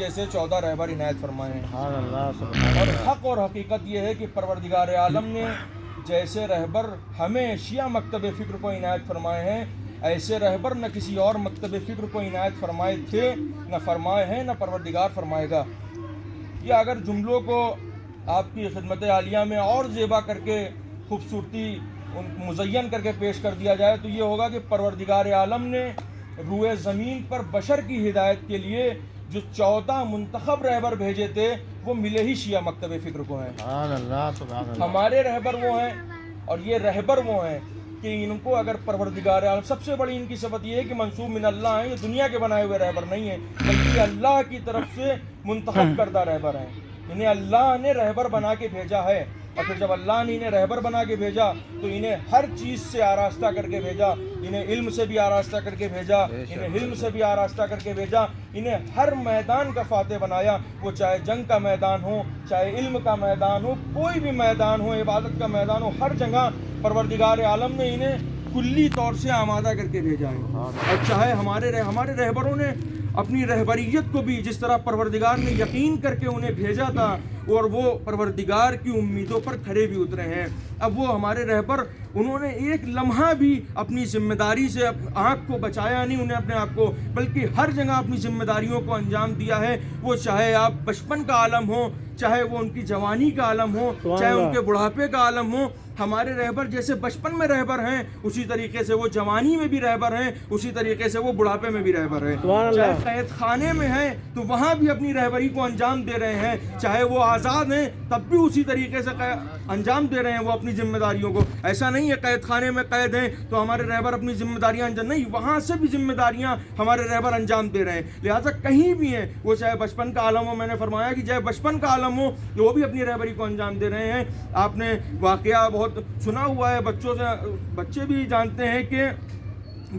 جیسے 14 رہبر عنایت فرمائے ہیں۔ سبحان اللہ سبحان اور اللہ۔ حق اور حقیقت یہ ہے کہ پروردگار عالم نے جیسے رہبر ہمیں شیعہ مکتب فکر کو عنایت فرمائے ہیں، ایسے رہبر نہ کسی اور مکتب فکر کو عنایت فرمائے تھے، نہ فرمائے ہیں، نہ پروردگار فرمائے گا۔ یہ اگر جملوں کو آپ کی خدمت عالیہ میں اور زیبا کر کے خوبصورتی مزین کر کے پیش کر دیا جائے تو یہ ہوگا کہ پروردگار عالم نے روئے زمین پر بشر کی ہدایت کے لیے جو 14 منتخب رہبر بھیجے تھے وہ ملے ہی شیعہ مکتب فکر کو ہیں۔ سبحان اللہ سبحان اللہ۔ ہمارے رہبر وہ ہیں اور یہ رہبر وہ ہیں کہ ان کو اگر پروردگار عالم، سب سے بڑی ان کی صفت یہ ہے کہ منسوب من اللہ ہیں، یہ دنیا کے بنائے ہوئے رہبر نہیں ہیں بلکہ اللہ کی طرف سے منتخب کردہ رہبر ہیں۔ انہیں اللہ نے رہبر بنا کے بھیجا ہے، اور پھر جب اللہ نے انہیں رہبر بنا کے بھیجا تو انہیں ہر چیز سے آراستہ کر کے بھیجا، انہیں علم سے بھی آراستہ کر کے بھیجا، انہیں حلم سے بھی آراستہ کر کے بھیجا، انہیں ہر میدان کا فاتح بنایا، وہ چاہے جنگ کا میدان ہو، چاہے علم کا میدان ہو، کوئی بھی میدان ہو، عبادت کا میدان ہو، ہر جگہ پروردگار عالم نے انہیں کلی طور سے آمادہ کر کے بھیجا ہے۔ اور چاہے ہمارے رہبروں نے اپنی رہبریت کو بھی جس طرح پروردگار نے یقین کر کے انہیں بھیجا تھا اور وہ پروردگار کی امیدوں پر کھڑے بھی اترے ہیں، اب وہ ہمارے رہبر انہوں نے ایک لمحہ بھی اپنی ذمہ داری سے آنکھ کو بچایا نہیں انہیں اپنے آپ کو، بلکہ ہر جگہ اپنی ذمہ داریوں کو انجام دیا ہے۔ وہ چاہے آپ بچپن کا عالم ہو، چاہے وہ ان کی جوانی کا عالم ہو، چاہے ان کے بڑھاپے کا عالم ہو، ہمارے رہبر جیسے بچپن میں رہبر ہیں اسی طریقے سے وہ جوانی میں بھی رہبر ہیں، اسی طریقے سے وہ بڑھاپے میں بھی رہبر ہیں۔ چاہے قید خانے میں ہیں تو وہاں بھی اپنی رہبری کو انجام دے رہے ہیں، چاہے وہ آزاد ہیں تب بھی اسی طریقے سے انجام دے رہے ہیں وہ اپنی ذمہ داریوں کو۔ ایسا نہیں ہے قید خانے میں قید ہیں تو ہمارے رہبر اپنی ذمہ داریاں انجام نہیں، وہاں سے بھی ذمہ داریاں ہمارے رہبر انجام دے رہے ہیں۔ لہٰذا کہیں بھی ہیں وہ چاہے بچپن کا عالم ہو، میں نے فرمایا کہ چاہے بچپن کا عالم ہو وہ بھی اپنی رہبری کو انجام دے رہے ہیں۔ آپ نے واقعہ بہت سنا ہوا ہے، بچوں سے بچے بھی جانتے ہیں کہ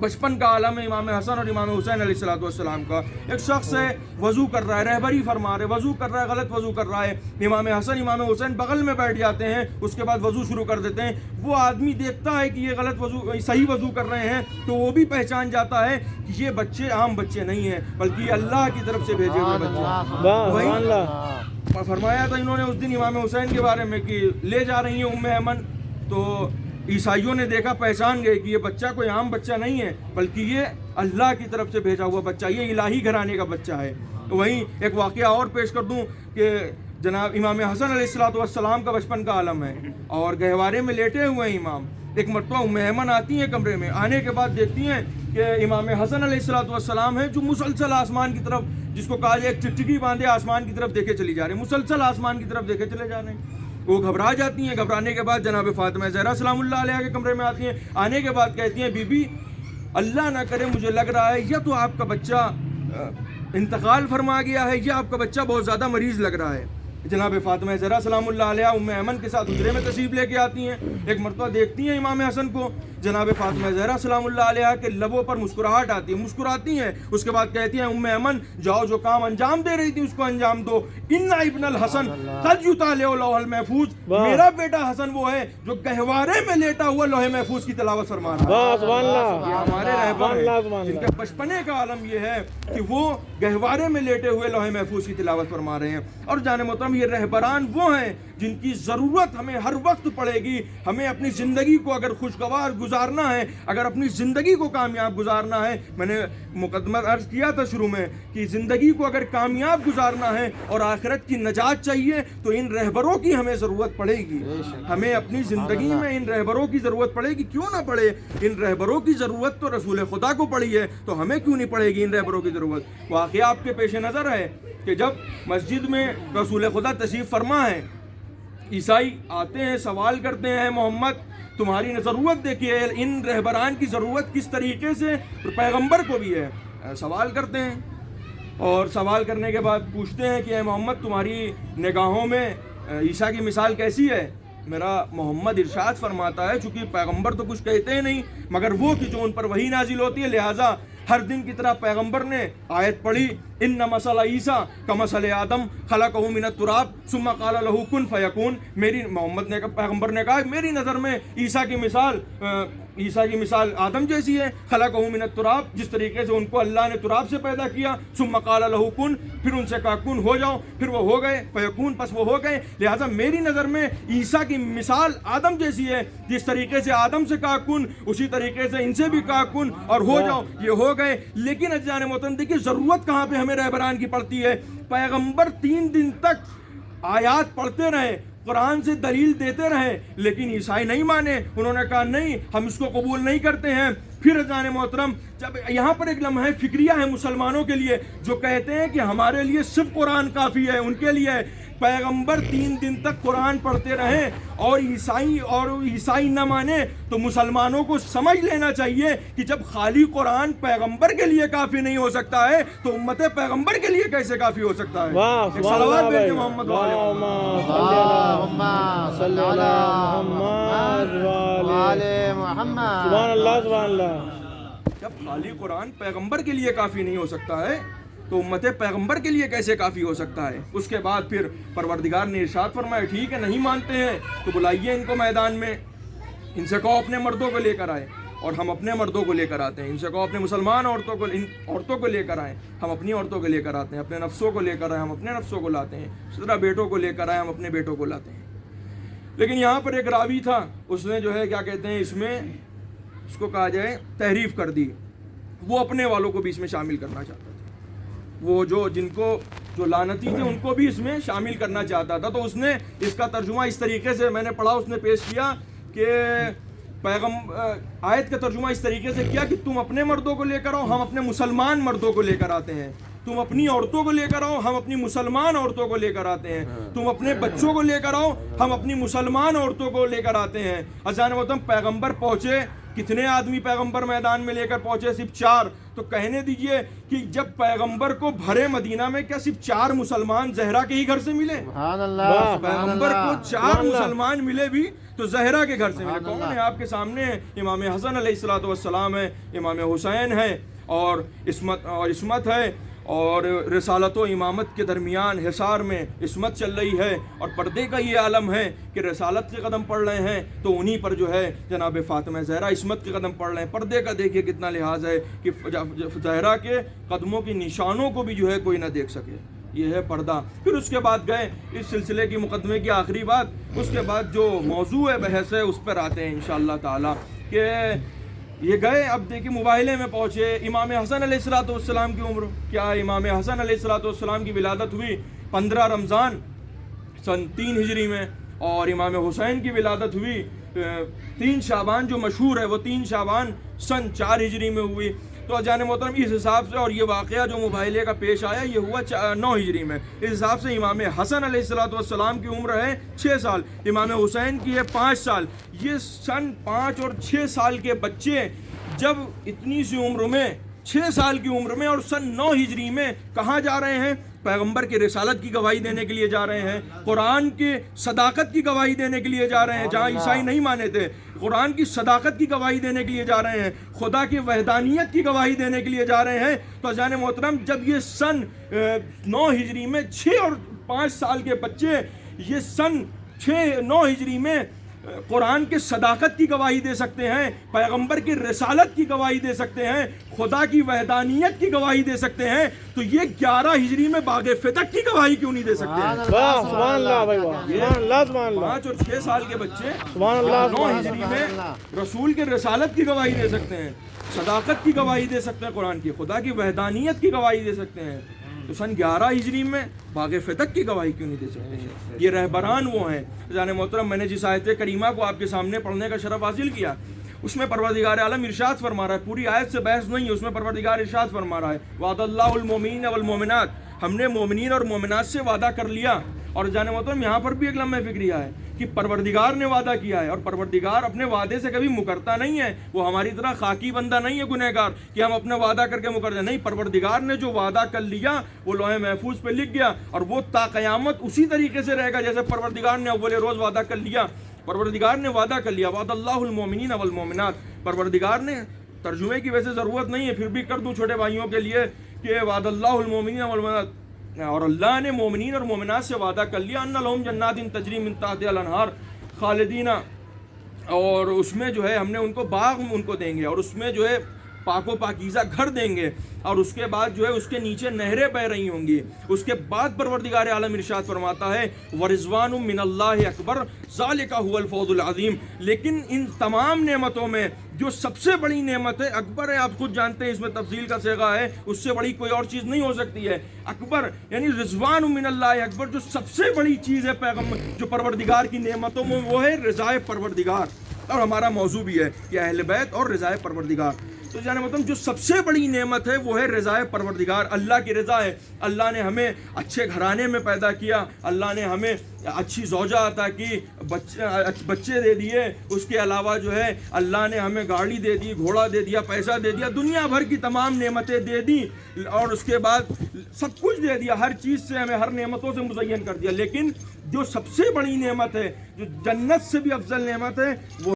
بچپن کا عالم ہے امام حسن اور امام حسین علیہ السلام کا۔ ایک شخص ہے وضو کر رہا ہے، رہبری فرما رہے، وضو کر رہا ہے، غلط وضو کر رہا ہے، امام حسن امام حسین بغل میں بیٹھ جاتے ہیں، اس کے بعد وضو شروع کر دیتے ہیں۔ وہ آدمی دیکھتا ہے کہ یہ غلط وضو صحیح وضو کر رہے ہیں تو وہ بھی پہچان جاتا ہے کہ یہ بچے عام بچے نہیں ہیں بلکہ یہ اللہ کی طرف سے بھیجے ہوئے بچے ہیں۔ فرمایا تھا انہوں نے اس دن امام حسین کے بارے میں کہ لے جا رہی ہیں ام ایمن، تو عیسائیوں نے دیکھا، پہچان گئے کہ یہ بچہ کوئی عام بچہ نہیں ہے بلکہ یہ اللہ کی طرف سے بھیجا ہوا بچہ، یہ الہی گھرانے کا بچہ ہے۔ وہیں ایک واقعہ اور پیش کر دوں کہ جناب امام حسن علیہ السلام کا بچپن کا عالم ہے اور گہوارے میں لیٹے ہوئے ہیں امام۔ ایک مرتبہ ام ایمن آتی ہیں کمرے میں، آنے کے بعد دیکھتی ہیں کہ امام حسن علیہ السلام ہے جو مسلسل آسمان کی طرف، جس کو کہا جائے ایک ٹکٹکی باندھے آسمان کی طرف دیکھے چلی جا رہے ہیں، مسلسل آسمان کی طرف دیکھے چلے جا رہے ہیں۔ وہ گھبرا جاتی ہیں، گھبرانے کے بعد جناب فاطمہ زہرا سلام اللہ علیہ کے کمرے میں آتی ہیں، آنے کے بعد کہتی ہیں بی بی اللہ نہ کرے مجھے لگ رہا ہے یا تو آپ کا بچہ انتقال فرما گیا ہے یا آپ کا بچہ بہت زیادہ مریض لگ رہا ہے۔ جناب فاطمہ زہرا سلام اللہ علیہ ام ایمن کے ساتھ حجرے میں تشریف لے کے آتی ہیں، ایک مرتبہ دیکھتی ہیں امام حسن کو، جناب فاطمہ زہرا سلام اللہ علیہ کے لبوں پر مسکراہٹ آتی ہے، مسکراتی ہیں، اس کے بعد کہتی ہیں ام ایمن جاؤ جو کام انجام دے رہی تھی اس کو انجام دو، ان ابن الحسن قد یطالع لوح المحفوظ، میرا بیٹا حسن وہ ہے جو گہوارے میں لیٹا ہوا لوح محفوظ کی تلاوت فرما رہا ہے۔ یہ ہمارے رہبر ہیں جن کے بچپنے کا عالم یہ ہے کہ وہ گہوارے میں لیٹے ہوئے لوح محفوظ کی تلاوت فرما رہے ہیں۔ اور جان محترم یہ رہبران وہ ہیں جن کی ضرورت ہمیں ہر وقت پڑے گی۔ ہمیں اپنی زندگی کو اگر خوشگوار گزارنا ہے، اگر اپنی زندگی کو کامیاب گزارنا ہے، میں نے مقدمہ عرض کیا تھا شروع میں کہ زندگی کو اگر کامیاب گزارنا ہے اور آخرت کی نجات چاہیے تو ان رہبروں کی ہمیں ضرورت پڑے گی۔ ہمیں اپنی زندگی میں ان رہبروں کی ضرورت پڑے گی، کیوں نہ پڑے؟ ان رہبروں کی ضرورت تو رسول خدا کو پڑی ہے تو ہمیں کیوں نہیں پڑے گی ان رہبروں کی ضرورت؟ واقعہ آپ کے پیش نظر ہے کہ جب مسجد میں رسول خدا تشریف فرما ہے، عیسائی آتے ہیں، سوال کرتے ہیں محمد تمہاری ضرورت دیکھیے، ان رہبران کی ضرورت کس طریقے سے پیغمبر کو بھی ہے، سوال کرتے ہیں اور سوال کرنے کے بعد پوچھتے ہیں کہ اے محمد تمہاری نگاہوں میں عیسیٰ کی مثال کیسی ہے؟ میرا محمد ارشاد فرماتا ہے چونکہ پیغمبر تو کچھ کہتے ہیں نہیں مگر وہ کہ جو ان پر وحی نازل ہوتی ہے، لہٰذا ہر دن کی طرح پیغمبر نے آیت پڑھی ان مثل عیسیٰ کمثل آدم خلقہ من التراب ثم قال له کن فیکون۔ میری محمد نے پیغمبر نے کہا میری نظر میں عیسیٰ کی مثال عیسیٰ کی مثال آدم جیسی ہے، خلقہ من التراب، جس طریقے سے ان کو اللہ نے تراب سے پیدا کیا، ثم قال له کن، پھر ان سے کہا کن ہو جاؤ، پھر وہ ہو گئے، فیکون، پس وہ ہو گئے۔ لہٰذا میری نظر میں عیسیٰ کی مثال آدم جیسی ہے، جس طریقے سے آدم سے کہا کن، اسی طریقے سے ان سے بھی کہا کن اور ہو جاؤ، یہ ہو گئے۔ لیکن عزیزان محترم دیکھیے ضرورت کہاں پہ ہمیں رہبران کی پڑتی ہے۔ پیغمبر 3 دن تک آیات پڑھتے رہے، قرآن سے دلیل دیتے رہے، لیکن عیسائی نہیں مانے، انہوں نے کہا نہیں ہم اس کو قبول نہیں کرتے ہیں۔ پھر عزیزان محترم جب یہاں پر ایک لمحہ فکریہ ہے مسلمانوں کے لیے جو کہتے ہیں کہ ہمارے لیے صرف قرآن کافی ہے، ان کے لیے پیغمبر 3 دن تک قرآن پڑھتے رہے اور عیسائی نہ مانے، تو مسلمانوں کو سمجھ لینا چاہیے کہ جب خالی قرآن پیغمبر کے لیے کافی نہیں ہو سکتا ہے تو امت پیغمبر کے لیے کیسے کافی ہو سکتا ہے؟ ایک صلوات بھیجتے محمد صلی اللہ محمد۔ سبحان اللہ سبحان اللہ۔ جب خالی قرآن پیغمبر کے لیے کافی نہیں ہو سکتا ہے تو امت پیغمبر کے لیے کیسے کافی ہو سکتا ہے؟ اس کے بعد پھر پروردگار نے ارشاد فرمایا ٹھیک ہے نہیں مانتے ہیں تو بلائیے ان کو میدان میں، ان سے کہو اپنے مردوں کو لے کر آئے، اور ہم اپنے مردوں کو لے کر آتے ہیں۔ ان سے کہو اپنے مسلمان عورتوں کو لے کر آئیں، ہم اپنی عورتوں کو لے کر آتے ہیں۔ اپنے نفسوں کو لے کر آئیں، ہم اپنے نفسوں کو لاتے ہیں۔ اس طرح بیٹوں کو لے کر آئیں، ہم اپنے بیٹوں کو لاتے ہیں۔ لیکن یہاں پر ایک راوی تھا، اس نے جو ہے کیا کہتے ہیں اس کو کہا جائے تحریف کر دی، وہ اپنے والوں کو بھی اس میں شامل کرنا چاہتا تھا، وہ جن کو جو لعنتی تھے ان کو بھی اس میں شامل کرنا چاہتا تھا۔ تو اس نے اس کا ترجمہ اس طریقے سے میں نے پڑھا، اس نے پیش کیا کہ آیت کا ترجمہ اس طریقے سے کیا کہ تم اپنے مردوں کو لے کر آؤ، ہم اپنے مسلمان مردوں کو لے کر آتے ہیں۔ تم اپنی عورتوں کو لے کر آؤ، ہم اپنی مسلمان عورتوں کو لے کر آتے ہیں۔ تم اپنے بچوں کو لے کر آؤ، ہم اپنی مسلمان عورتوں کو لے کر آتے ہیں۔ عزیزان محترم پیغمبر پہنچے، کتنے آدمی پیغمبر میدان میں لے کر پہنچے؟ صرف 4۔ تو کہنے دیجئے کہ جب پیغمبر کو بھرے مدینہ میں کیا صرف 4 مسلمان زہرا کے ہی گھر سے ملے؟ سبحان اللہ۔ پیغمبر کو 4 مسلمان ملے بھی تو زہرا کے گھر سے ملے۔ کون ہے آپ کے سامنے؟ امام حسن علیہ السلام ہے، امام حسین ہے، اور عصمت ہے، اور رسالت و امامت کے درمیان حصار میں عصمت چل رہی ہے، اور پردے کا یہ عالم ہے کہ رسالت کے قدم پڑھ رہے ہیں تو انہی پر جو ہے جناب فاطمہ زہرا عصمت کے قدم پڑھ رہے ہیں۔ پردے کا دیکھیے کتنا لحاظ ہے کہ زہرا کے قدموں کی نشانوں کو بھی جو ہے کوئی نہ دیکھ سکے، یہ ہے پردہ۔ پھر اس کے بعد گئے اس سلسلے کی مقدمے کی آخری بات، اس کے بعد جو موضوع بحث ہے اس پر آتے ہیں انشاءاللہ تعالی کہ یہ گئے، اب دیکھیں مباہلے میں پہنچے۔ امام حسن علیہ السلام کی عمر کیا ہے؟ امام حسن علیہ السلام کی ولادت ہوئی 15 رمضان سن 3 ہجری میں، اور امام حسین کی ولادت ہوئی 3 شعبان، جو مشہور ہے وہ 3 شعبان سن 4 ہجری میں ہوئی۔ تو جان محترم اس حساب سے، اور یہ واقعہ جو مباہلے کا پیش آیا یہ ہوا 9 ہجری میں، اس حساب سے امام حسن علیہ السلام کی عمر ہے 6 سال، امام حسین کی ہے 5 سال۔ یہ سن 5 اور 6 سال کے بچے جب اتنی سی عمر میں، 6 سال کی عمر میں، اور سن 9 ہجری میں کہاں جا رہے ہیں؟ پیغمبر کی رسالت کی گواہی دینے کے لیے جا رہے ہیں، قرآن کی صداقت کی گواہی دینے کے لیے جا رہے ہیں، جہاں عیسائی نہیں مانے تھے، قرآن کی صداقت کی گواہی دینے کے لیے جا رہے ہیں، خدا کی وحدانیت کی گواہی دینے کے لیے جا رہے ہیں۔ تو جان محترم جب یہ سن 9 ہجری میں 6 اور 5 سال کے بچے یہ سن 9 ہجری میں قرآن کے صداقت کی گواہی دے سکتے ہیں، پیغمبر کی رسالت کی گواہی دے سکتے ہیں، خدا کی وحدانیت کی گواہی دے سکتے ہیں، تو یہ 11 ہجری میں باغ فتح کی گواہی کیوں نہیں دے سکتے ہیں؟ سبحان اللہ بھائی، سبحان اللہ سبحان اللہ۔ 5 اور 6 سال کے بچے سبحان اللہ 9 ہجری میں رسول کے رسالت کی گواہی دے سکتے ہیں، صداقت کی گواہی دے سکتے ہیں، قرآن کی، خدا کی وحدانیت کی گواہی دے سکتے ہیں، تو سن 11 ہجری میں باغ فتح کی گواہی کیوں نہیں دے سکتے؟ یہ رہبران وہ ہیں۔ جان محترم میں نے جس آیت کریمہ کو آپ کے سامنے پڑھنے کا شرف حاصل کیا، اس میں پروردگار عالم ارشاد فرما رہا ہے، پوری آیت سے بحث نہیں ہے، اس میں پروردگار ارشاد فرما رہا ہے وعد اللہ المؤمنین والمؤمنات، ہم نے مومنین اور مومنات سے وعدہ کر لیا۔ اور جان محترم یہاں پر بھی ایک لمحہ فکریہ ہے کہ پروردگار نے وعدہ کیا ہے، اور پروردگار اپنے وعدے سے کبھی مکرتا نہیں ہے، وہ ہماری طرح خاکی بندہ نہیں ہے گنہگار کہ ہم اپنے وعدہ کر کے مکر جائیں، نہیں، پروردگار نے جو وعدہ کر لیا وہ لوح محفوظ پہ لکھ گیا، اور وہ تا قیامت اسی طریقے سے رہے گا جیسے پروردگار نے اول روز وعدہ کر لیا۔ پروردگار نے وعدہ کر لیا، وعد اللہ المؤمنین والمؤمنات، پروردگار نے، ترجمے کی ویسے ضرورت نہیں ہے پھر بھی کر دوں چھوٹے بھائیوں کے لیے کہ وعد اللہ المؤمنین والمؤمنات، اور اللہ نے مومنین اور مومنات سے وعدہ کر لیا ان لہم جنات تجری من تحتہا الانہار خالدین اور اس میں جو ہے ہم نے ان کو باغ ان کو دیں گے، اور اس میں جو ہے پاک و پاکیزہ گھر دیں گے، اور اس کے بعد جو ہے اس کے نیچے نہریں بہ رہی ہوں گی۔ اس کے بعد پروردگار عالم ارشاد فرماتا ہے وَرِضْوَانٌ مِّنَ اللَّهِ أَكْبَرُ ذَلِكَ هُوَ الْفَوْزُ الْعَظِيمُ۔ لیکن ان تمام نعمتوں میں جو سب سے بڑی نعمت ہے اکبر ہے، آپ خود جانتے ہیں اس میں تفضیل کا صیغہ ہے، اس سے بڑی کوئی اور چیز نہیں ہو سکتی ہے۔ اکبر یعنی رضوان من اللہ اکبر، جو سب سے بڑی چیز ہے پیغمبر جو پروردگار کی نعمتوں میں، وہ ہے رضائے پروردگار، اور ہمارا موضوع بھی ہے کہ اہل بیت اور رضائے پروردگار۔ تو جانے محترم جو سب سے بڑی نعمت ہے وہ ہے رضائے پروردگار، اللہ کی رضا ہے۔ اللہ نے ہمیں اچھے گھرانے میں پیدا کیا، اللہ نے ہمیں اچھی زوجہ عطا کی، بچے دے دیے، اس کے علاوہ جو ہے اللہ نے ہمیں گاڑی دے دی، گھوڑا دے دیا، پیسہ دے دیا، دنیا بھر کی تمام نعمتیں دے دی، اور اس کے بعد سب کچھ دے دیا، ہر چیز سے ہمیں ہر نعمتوں سے مزین کر دیا۔ لیکن جو سب سے بڑی نعمت ہے، جو جنت سے بھی افضل نعمت ہے، وہ